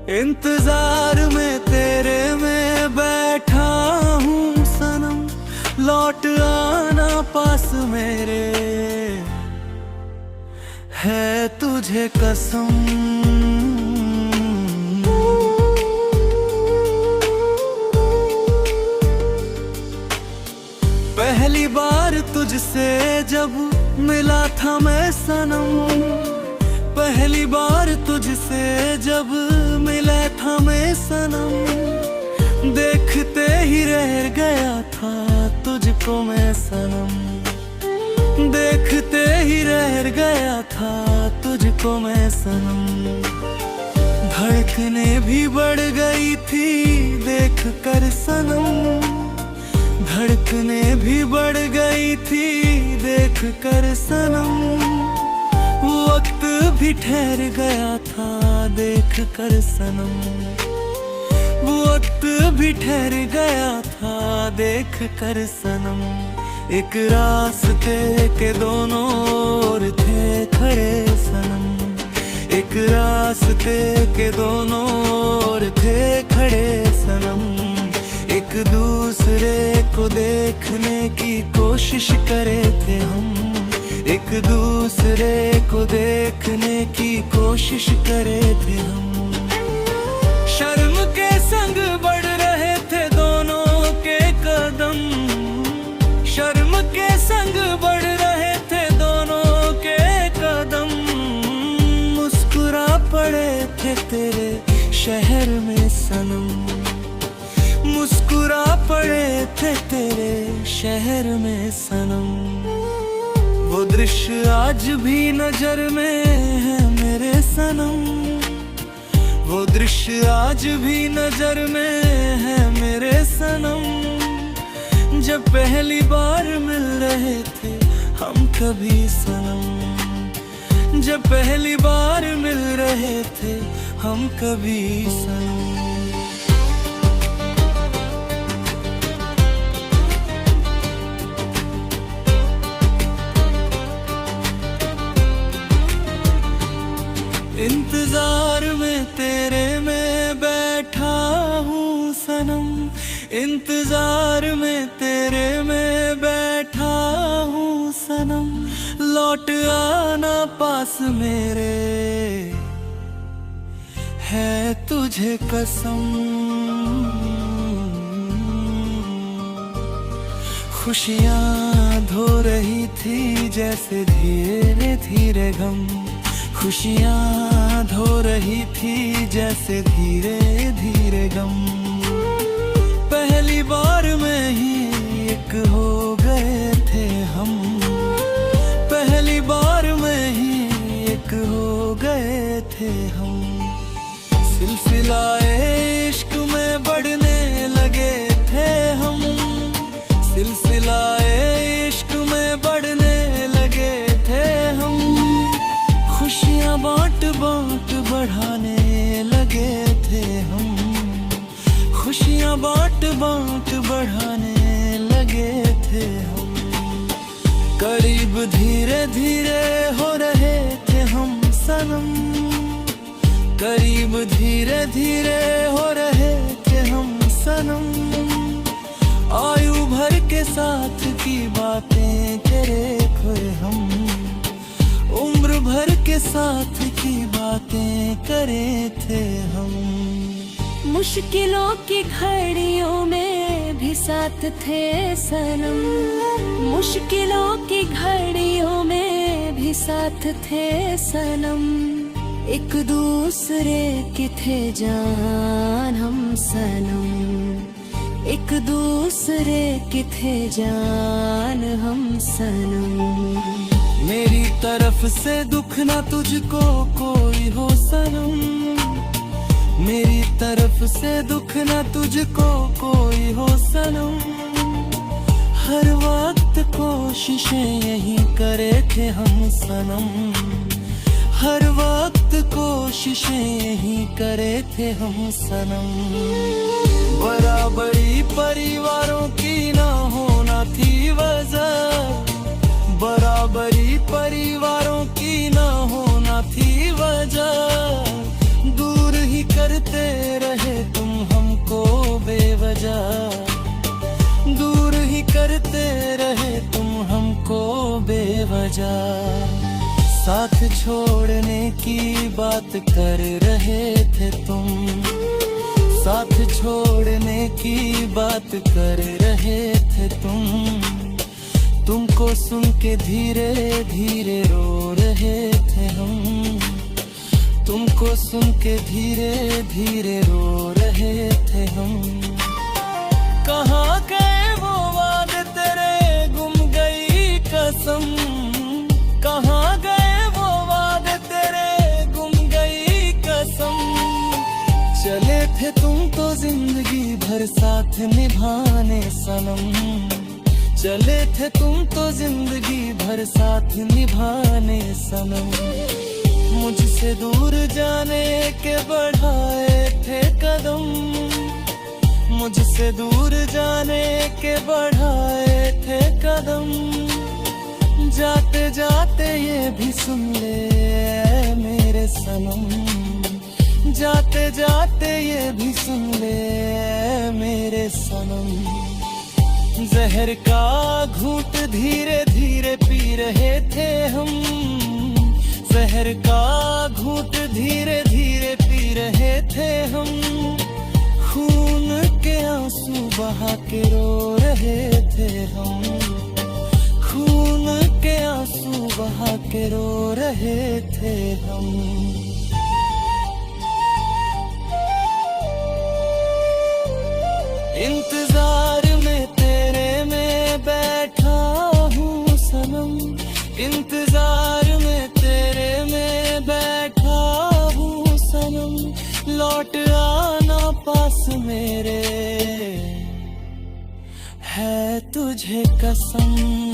इंतजार में तेरे में बैठा हूँ सनम, लौट आना पास मेरे, है तुझे कसम। पहली बार तुझसे जब मिला था मैं सनम, पहली बार तुझसे जब मिला था मैं सनम, देखते ही रह गया था तुझको मैं सनम, देखते ही रह गया था तुझको मैं सनम। धड़कने भी बढ़ गई थी देख कर सनम, धड़कने भी बढ़ गई थी देख कर सनम, वक्त भी ठहर गया था देख कर सनम, वक्त भी ठहर गया था देख कर सनम। एक रास्ते के दोनों ओर थे खड़े सनम, एक रास्ते के दोनों ओर थे खड़े सनम, एक दूसरे को देखने की कोशिश करे थे हम, एक दूसरे को देखने की कोशिश करे थे हम। शर्म के संग बढ़ रहे थे दोनों के कदम, शर्म के संग बढ़ रहे थे दोनों के कदम, मुस्कुरा पड़े थे तेरे शहर में सनम, मुस्कुरा पड़े थे तेरे शहर में सनम। वो दृश्य आज भी नजर में है मेरे सनम, वो दृश्य आज भी नजर में है मेरे सनम, जब पहली बार मिल रहे थे हम कभी सनम, जब पहली बार मिल रहे थे हम कभी सनम। इंतजार में तेरे में बैठा हूँ सनम, इंतजार में तेरे में बैठा हूँ सनम, लौट आना पास मेरे, है तुझे कसम। खुशियाँ धो रही थी जैसे धीरे धीरे गम, खुशियाँ धो रही थी जैसे धीरे धीरे गम, पहली बार में ही एक हो गए थे हम, पहली बार में ही एक हो गए थे हम। सिलसिलाए इश्क में बढ़ने लगे थे हम, सिलसिलाए इश्क में बढ़ने लगे थे हम, खुशियाँ बांट बांट बढ़ाने लगे थे हम, खुशियाँ बांट बांट बढ़ाने लगे थे हम। करीब धीरे धीरे हो रहे थे हम सनम, करीब धीरे धीरे हो रहे थे हम सनम, आयु भर के साथ की बातें करे थे हम, उम्र भर के साथ की बातें करे थे हम। मुश्किलों की घड़ियों में भी साथ थे सनम, मुश्किलों की घड़ियों में भी साथ थे सनम, एक दूसरे के थे जान हम सनम, एक दूसरे के थे जान हम सनम। मेरी तरफ से दुख ना तुझको कोई हो सनम, मेरी तरफ से दुख ना तुझको कोई हो सनम, हर वक्त कोशिशें यही करे थे हम सनम, हर वक्त कोशिशें यही करे थे हम सनम। बराबरी परिवारों की ना होना थी वजह, बराबरी परिवारों की ना होना थी वजह, दूर ही करते जा। साथ छोड़ने की बात कर रहे थे तुम, साथ छोड़ने की बात कर रहे थे तुम। तुमको सुन के धीरे धीरे रो रहे थे हम, तुमको सुन के धीरे धीरे रो रहे थे हम। कहाँ गए वो वादे तेरे, गुम गई कसम। कहाँ गए वो वादे तेरे, गुम गई कसम। चले थे तुम तो जिंदगी भर साथ निभाने सनम, चले थे तुम तो जिंदगी भर साथ निभाने सनम। मुझसे दूर जाने के बढ़ाए थे कदम, मुझसे दूर जाने के बढ़ाए थे कदम। जाते जाते ये भी सुन ले मेरे सनम, जाते जाते ये भी सुन ले मेरे सनम। जहर का घूंट धीरे धीरे पी रहे थे हम, जहर का घूंट धीरे धीरे पी रहे थे हम। खून के आंसू बहा के रो रहे थे हम, खून के आंसू बहा के रो रहे थे हम। इंतजार में तेरे में बैठा हूँ सनम, इंतजार में तेरे में बैठा हूँ सनम। लौट आना पास मेरे, है तुझे कसम।